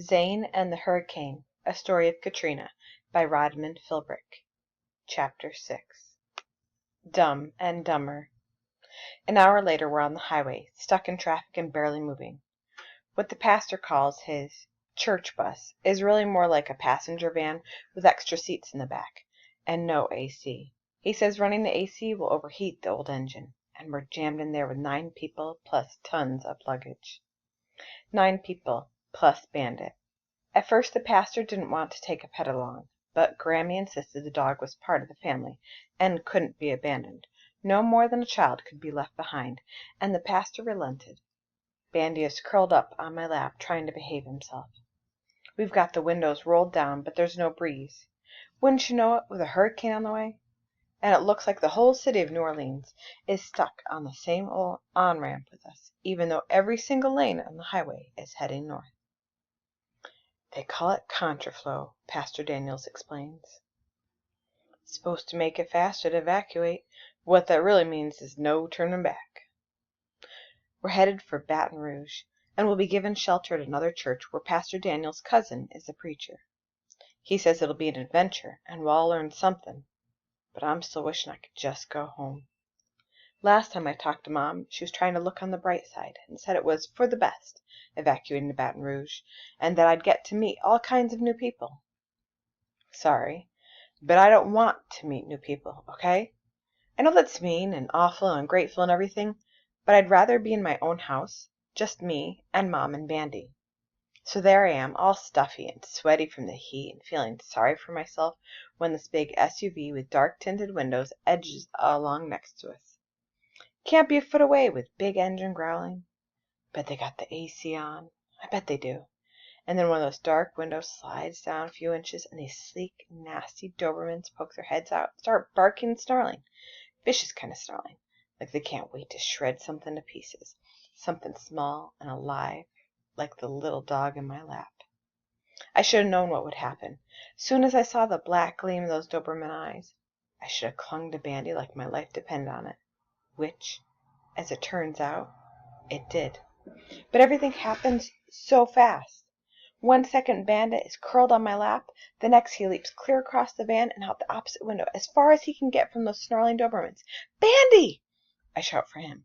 Zane and the Hurricane, A Story of Katrina, by Rodman Philbrick. Chapter 6. Dumb and Dumber. An hour later we're on the highway, stuck in traffic and barely moving. What the pastor calls his church bus is really more like a passenger van with extra seats in the back, and no AC. He says running the AC will overheat the old engine, and we're jammed in there with 9 people plus tons of luggage. 9 people plus Bandit. At first the pastor didn't want to take a pet along, but Grammy insisted the dog was part of the family and couldn't be abandoned. No more than a child could be left behind, and the pastor relented. Bandy is curled up on my lap, trying to behave himself. We've got the windows rolled down, but there's no breeze. Wouldn't you know it, with a hurricane on the way? And it looks like the whole city of New Orleans is stuck on the same old on-ramp with us, even though every single lane on the highway is heading north. They call it contraflow, Pastor Daniels explains. It's supposed to make it faster to evacuate. What that really means is no turning back. We're headed for Baton Rouge, and will be given shelter at another church where Pastor Daniels' cousin is the preacher. He says it'll be an adventure, and we'll all learn something, but I'm still wishing I could just go home. Last time I talked to Mom, she was trying to look on the bright side and said it was for the best, evacuating to Baton Rouge, and that I'd get to meet all kinds of new people. Sorry, but I don't want to meet new people, okay? I know that's mean and awful and ungrateful and everything, but I'd rather be in my own house, just me and Mom and Bandy. So there I am, all stuffy and sweaty from the heat and feeling sorry for myself when this big SUV with dark tinted windows edges along next to us. Can't be a foot away with big engine growling. Bet they got the AC on. I bet they do. And then one of those dark windows slides down a few inches, and these sleek, nasty Dobermans poke their heads out, start barking and snarling. Vicious kind of snarling, like they can't wait to shred something to pieces. Something small and alive, like the little dog in my lap. I should have known what would happen. Soon as I saw the black gleam of those Doberman eyes, I should have clung to Bandy like my life depended on it. Which, as it turns out, it did. But everything happens so fast. 1 second Bandit is curled on my lap, the next he leaps clear across the van and out the opposite window, as far as he can get from those snarling Dobermans. Bandy! I shout for him.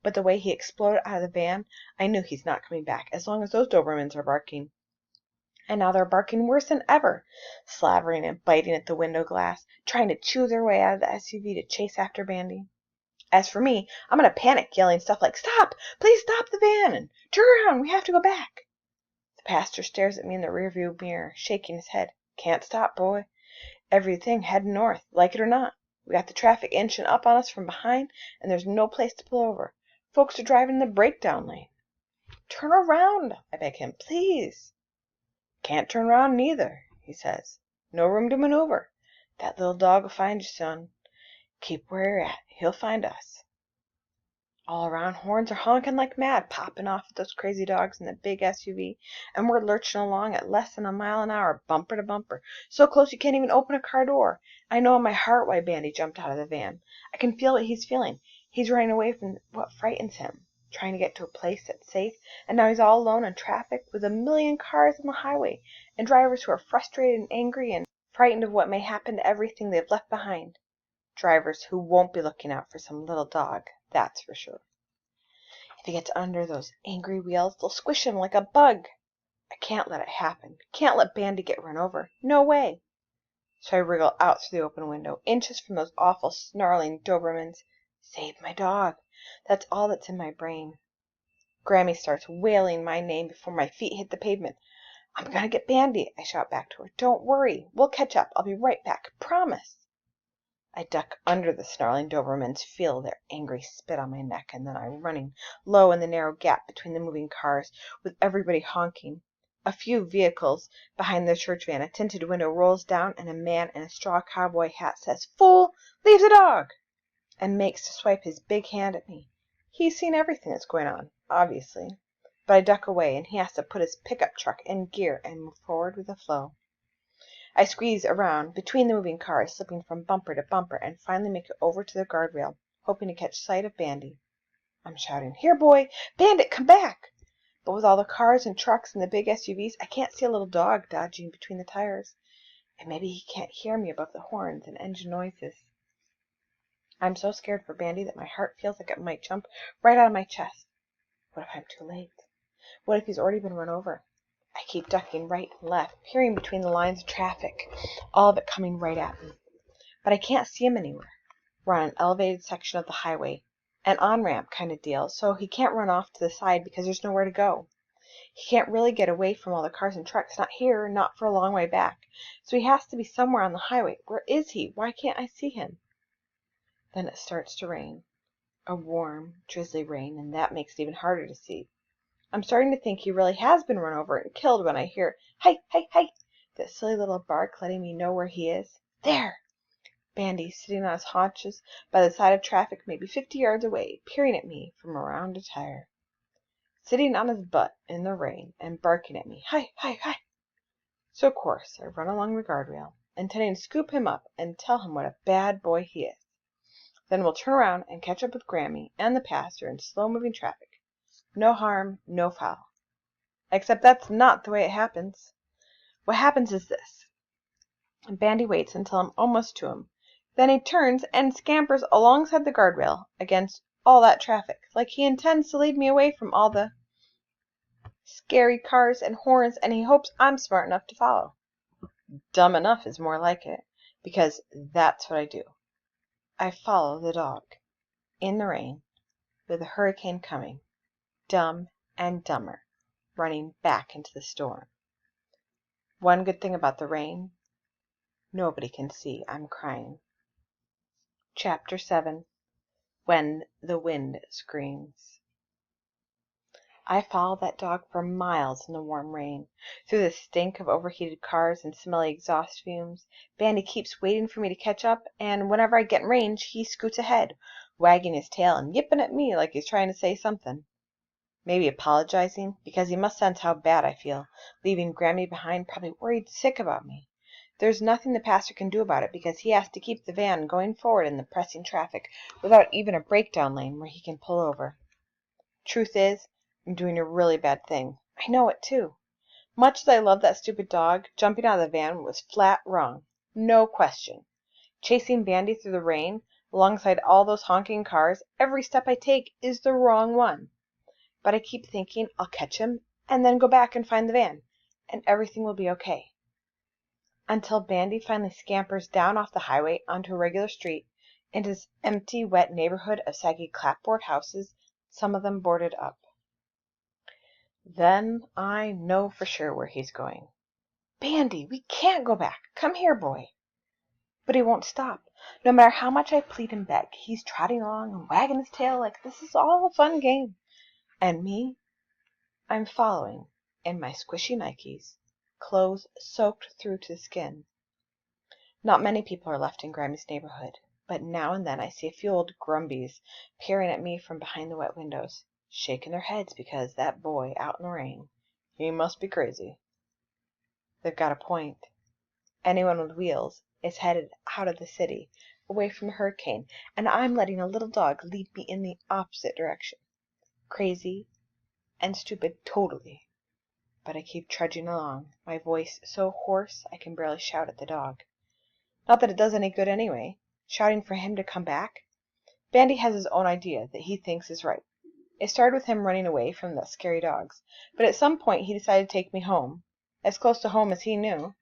But the way he exploded out of the van, I knew he's not coming back as long as those Dobermans are barking. And now they're barking worse than ever, slavering and biting at the window glass, trying to chew their way out of the SUV to chase after Bandy. As for me, I'm in a panic, yelling stuff like, "Stop! Please stop the van! And turn around! We have to go back!" The pastor stares at me in the rearview mirror, shaking his head. "Can't stop, boy. Everything heading north, like it or not. We got the traffic inching up on us from behind, and there's no place to pull over. Folks are driving in the breakdown lane." "Turn around," I beg him, "please." "Can't turn around neither," he says. "No room to maneuver. That little dog will find you, son. Keep where you're at. He'll find us." All around, horns are honking like mad, popping off at those crazy dogs in the big SUV, and we're lurching along at less than a mile an hour, bumper to bumper, so close you can't even open a car door. I know in my heart why Bandy jumped out of the van. I can feel what he's feeling. He's running away from what frightens him, trying to get to a place that's safe, and now he's all alone in traffic with a million cars on the highway, and drivers who are frustrated and angry and frightened of what may happen to everything they've left behind. Drivers who won't be looking out for some little dog, that's for sure. If he gets under those angry wheels, they'll squish him like a bug. I can't let it happen. Can't let Bandy get run over. No way. So I wriggle out through the open window, inches from those awful snarling Dobermans. Save my dog. That's all that's in my brain. Grammy starts wailing my name before my feet hit the pavement. "I'm gonna get Bandy," I shout back to her. "Don't worry. We'll catch up. I'll be right back. Promise." I duck under the snarling Dobermans, feel their angry spit on my neck, and then I'm running low in the narrow gap between the moving cars, with everybody honking. A few vehicles behind the church van, a tinted window rolls down, and a man in a straw cowboy hat says, "Fool, leave the dog!" and makes to swipe his big hand at me. He's seen everything that's going on, obviously, but I duck away, and he has to put his pickup truck in gear and move forward with the flow. I squeeze around between the moving cars, slipping from bumper to bumper, and finally make it over to the guardrail, hoping to catch sight of Bandy. I'm shouting, "Here, boy! Bandit, come back!" but with all the cars and trucks and the big SUVs, I can't see a little dog dodging between the tires. And maybe he can't hear me above the horns and engine noises. I'm so scared for Bandy that my heart feels like it might jump right out of my chest. What if I'm too late? What if he's already been run over? I keep ducking right and left, peering between the lines of traffic, all of it coming right at me. But I can't see him anywhere. We're on an elevated section of the highway, an on-ramp kind of deal, so he can't run off to the side because there's nowhere to go. He can't really get away from all the cars and trucks, not here, not for a long way back. So he has to be somewhere on the highway. Where is he? Why can't I see him? Then it starts to rain. A warm, drizzly rain, and that makes it even harder to see. I'm starting to think he really has been run over and killed when I hear, "Hey, hey, hey!" that silly little bark letting me know where he is. There! Bandy sitting on his haunches by the side of traffic maybe 50 yards away, peering at me from around a tire. Sitting on his butt in the rain and barking at me, "Hi, hi, hi!" So of course I run along the guardrail, intending to scoop him up and tell him what a bad boy he is. Then we'll turn around and catch up with Grammy and the pastor in slow-moving traffic. No harm, no foul. Except that's not the way it happens. What happens is this. Bandy waits until I'm almost to him. Then he turns and scampers alongside the guardrail against all that traffic, like he intends to lead me away from all the scary cars and horns, and he hopes I'm smart enough to follow. Dumb enough is more like it, because that's what I do. I follow the dog, in the rain, with a hurricane coming, dumb and dumber, running back into the storm. One good thing about the rain, nobody can see I'm crying. Chapter 7. When the Wind Screams. I followed that dog for miles in the warm rain, through the stink of overheated cars and smelly exhaust fumes. Bandy keeps waiting for me to catch up, and whenever I get in range, he scoots ahead, wagging his tail and yipping at me like he's trying to say something. Maybe apologizing, because he must sense how bad I feel, leaving Grammy behind, probably worried sick about me. There's nothing the pastor can do about it, because he has to keep the van going forward in the pressing traffic without even a breakdown lane where he can pull over. Truth is, I'm doing a really bad thing. I know it, too. Much as I love that stupid dog, jumping out of the van was flat wrong. No question. Chasing Bandy through the rain, alongside all those honking cars, every step I take is the wrong one. But I keep thinking I'll catch him, and then go back and find the van, and everything will be okay. Until Bandy finally scampers down off the highway onto a regular street, into this empty, wet neighborhood of saggy clapboard houses, some of them boarded up. Then I know for sure where he's going. "Bandy, we can't go back. Come here, boy." But he won't stop. No matter how much I plead and beg, he's trotting along and wagging his tail like this is all a fun game. And me? I'm following, in my squishy Nikes, clothes soaked through to the skin. Not many people are left in Grammy's neighborhood, but now and then I see a few old grumbies peering at me from behind the wet windows, shaking their heads because that boy out in the rain, he must be crazy. They've got a point. Anyone with wheels is headed out of the city, away from the hurricane, and I'm letting a little dog lead me in the opposite direction. Crazy and stupid totally. But I keep trudging along, my voice so hoarse I can barely shout at the dog. Not that it does any good anyway, shouting for him to come back. Bandy has his own idea that he thinks is right. It started with him running away from the scary dogs, but at some point he decided to take me home, as close to home as he knew.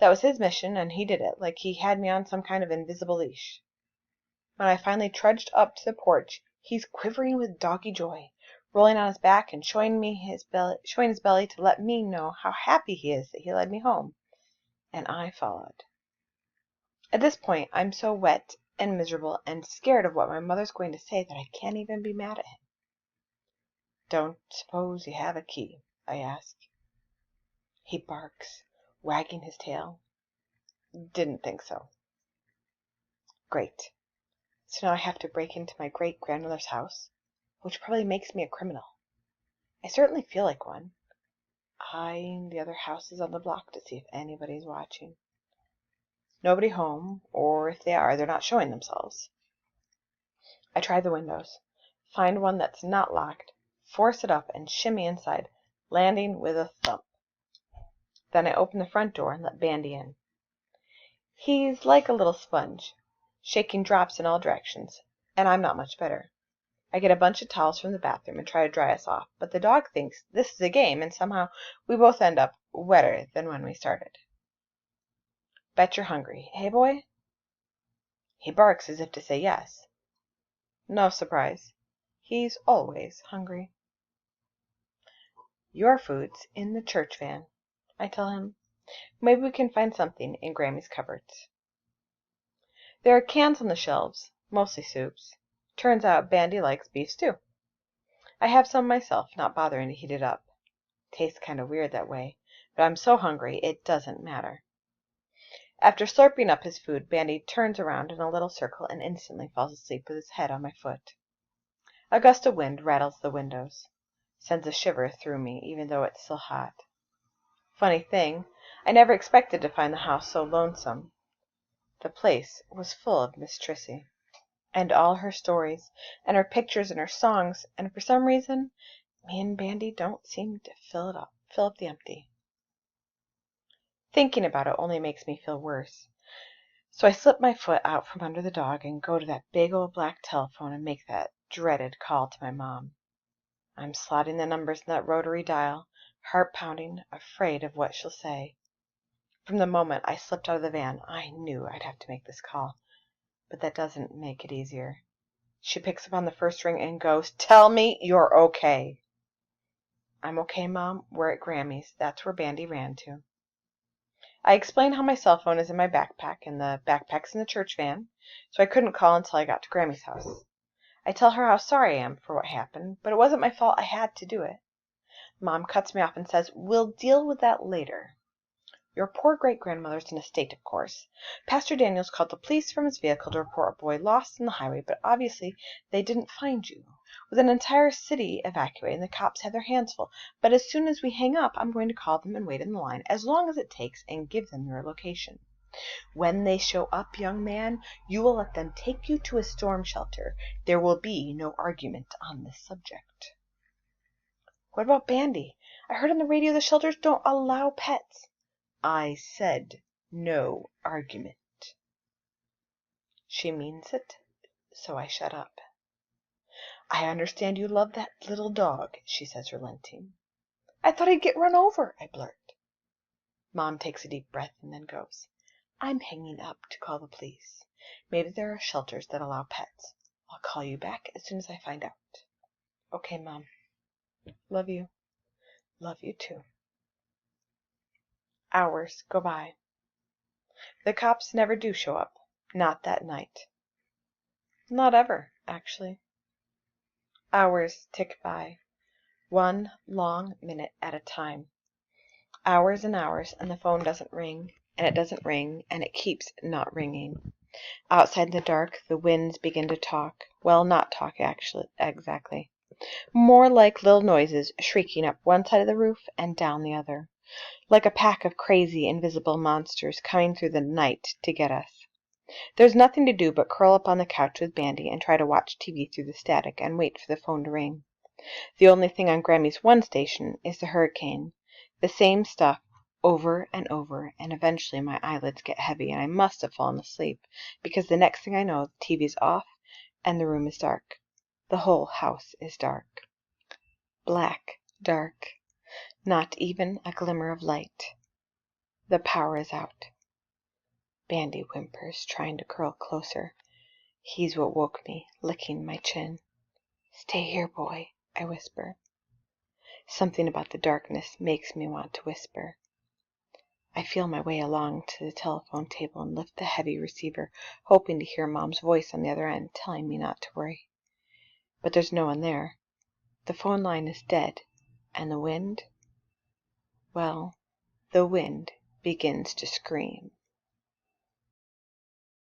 That was his mission, and he did it, like he had me on some kind of invisible leash. When I finally trudged up to the porch, he's quivering with doggy joy, rolling on his back and showing his belly to let me know how happy he is that he led me home. And I followed. At this point, I'm so wet and miserable and scared of what my mother's going to say that I can't even be mad at him. "Don't suppose you have a key?" I ask. He barks, wagging his tail. "Didn't think so." Great. So now I have to break into my great-grandmother's house, which probably makes me a criminal. I certainly feel like one, eyeing the other houses on the block to see if anybody's watching. Nobody home, or if they are, they're not showing themselves. I try the windows, find one that's not locked, force it up, and shimmy inside, landing with a thump. Then I open the front door and let Bandy in. He's like a little sponge, shaking drops in all directions, and I'm not much better. I get a bunch of towels from the bathroom and try to dry us off, but the dog thinks this is a game, and somehow we both end up wetter than when we started. Bet you're hungry, hey boy? He barks as if to say yes. No surprise. He's always hungry. Your food's in the church van, I tell him. Maybe we can find something in Grammy's cupboards. There are cans on the shelves, mostly soups. Turns out Bandy likes beef stew. I have some myself, not bothering to heat it up. Tastes kind of weird that way, but I'm so hungry it doesn't matter. After slurping up his food, Bandy turns around in a little circle and instantly falls asleep with his head on my foot. A gust of wind rattles the windows, sends a shiver through me even though it's still hot. Funny thing, I never expected to find the house so lonesome. The place was full of Miss Trissy, and all her stories, and her pictures and her songs, and for some reason, me and Bandy don't seem to fill up the empty. Thinking about it only makes me feel worse. So I slip my foot out from under the dog and go to that big old black telephone and make that dreaded call to my mom. I'm slotting the numbers in that rotary dial, heart pounding, afraid of what she'll say. From the moment I slipped out of the van, I knew I'd have to make this call, but that doesn't make it easier. She picks up on the first ring and goes, "Tell me you're okay." I'm okay, Mom. We're at Grammy's. That's where Bandy ran to. I explain how my cell phone is in my backpack and the backpack's in the church van, so I couldn't call until I got to Grammy's house. I tell her how sorry I am for what happened, but it wasn't my fault. I had to do it. Mom cuts me off and says, "We'll deal with that later. Your poor great-grandmother's in a state, of course. Pastor Daniels called the police from his vehicle to report a boy lost on the highway, but obviously they didn't find you. With an entire city evacuating, the cops have their hands full. But as soon as we hang up, I'm going to call them and wait in the line, as long as it takes, and give them your location. When they show up, young man, you will let them take you to a storm shelter. There will be no argument on this subject." "What about Bandy? I heard on the radio the shelters don't allow pets." "I said no argument." She means it, so I shut up. "I understand you love that little dog," she says, relenting. "I thought he'd get run over," I blurt. Mom takes a deep breath and then goes, "I'm hanging up to call the police. Maybe there are shelters that allow pets. I'll call you back as soon as I find out." "Okay, Mom. Love you. Love you too." Hours go by. The cops never do show up. Not that night. Not ever, actually. Hours tick by, one long minute at a time. Hours and hours, and the phone doesn't ring, and it doesn't ring, and it keeps not ringing. Outside in the dark, the winds begin to talk. Well, not talk, actually, exactly. More like little noises shrieking up one side of the roof and down the other. Like a pack of crazy, invisible monsters coming through the night to get us. There's nothing to do but curl up on the couch with Bandy and try to watch TV through the static and wait for the phone to ring. The only thing on Grammy's one station is the hurricane. The same stuff over and over, and eventually my eyelids get heavy and I must have fallen asleep, because the next thing I know, the TV's off and the room is dark. The whole house is dark. Black dark. Not even a glimmer of light. The power is out. Bandy whimpers, trying to curl closer. He's what woke me, licking my chin. "Stay here, boy," I whisper. Something about the darkness makes me want to whisper. I feel my way along to the telephone table and lift the heavy receiver, hoping to hear Mom's voice on the other end telling me not to worry. But there's no one there. The phone line is dead, and the wind, well, the wind begins to scream.